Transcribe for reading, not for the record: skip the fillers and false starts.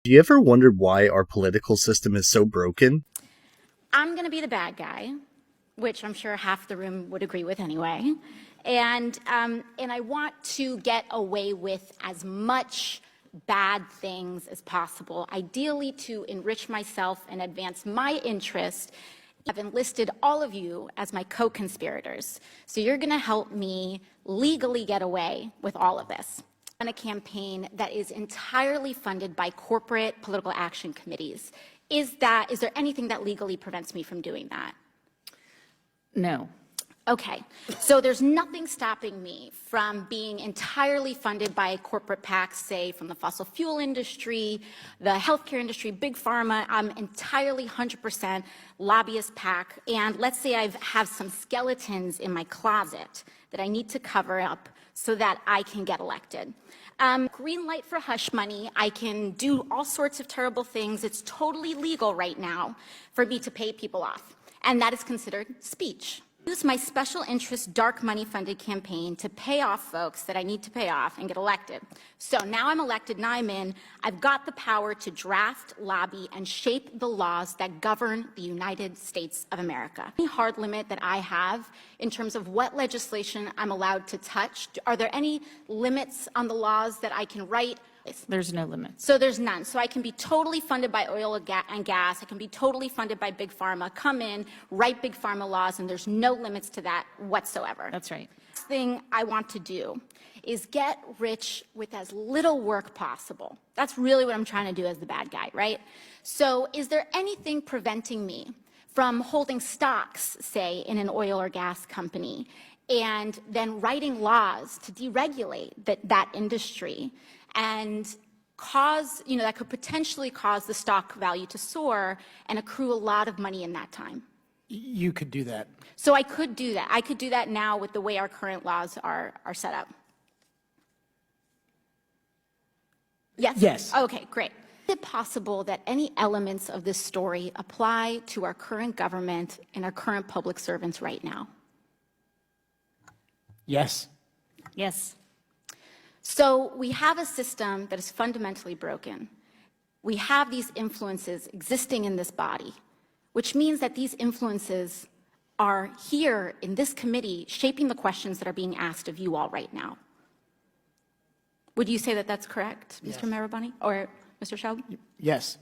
Do you ever wonder why our political system is so broken? I'm going to be the bad guy, which I'm sure half the room would agree with anyway. And I want to get away with as much bad things as possible, ideally to enrich myself and advance my interest. I've enlisted all of you as my co-conspirators. So you're going to help me legally get away with all of this. On a campaign that is entirely funded by corporate political action committees. Is there anything that legally prevents me from doing that? No. Okay, so there's nothing stopping me from being entirely funded by corporate PACs, say from the fossil fuel industry, the healthcare industry, big pharma. I'm entirely 100% lobbyist PAC, and let's say I have some skeletons in my closet that I need to cover up so that I can get elected. Green light for hush money. I can do all sorts of terrible things. It's totally legal right now for me to pay people off, and that is considered speech. Use my special interest dark money funded campaign to pay off folks that I need to pay off and get elected. So now I'm elected, now I'm in. I've got the power to draft, lobby, and shape the laws that govern the United States of America. Any hard limit that I have in terms of what legislation I'm allowed to touch? Are there any limits on the laws that I can write? There's no limit. So there's none. So I can be totally funded by oil and gas. I can be totally funded by big pharma. Come in, write big pharma laws, and there's no limits to that whatsoever. That's right. The thing I want to do is get rich with as little work possible. That's really what I'm trying to do as the bad guy, right? So is there anything preventing me from holding stocks, say, in an oil or gas company, and then writing laws to deregulate that industry and cause, that could potentially cause the stock value to soar and accrue a lot of money in that time? You could do that. So I could do that. I could do that now with the way our current laws are set up. Yes? Yes. Okay, great. Is it possible that any elements of this story apply to our current government and our current public servants right now? Yes. Yes. So we have a system that is fundamentally broken. We have these influences existing in this body, which means that these influences are here in this committee shaping the questions that are being asked of you all right now. Would you say that that's correct, Yes. Mr. Marabani or Mr. Sheldon? Yes.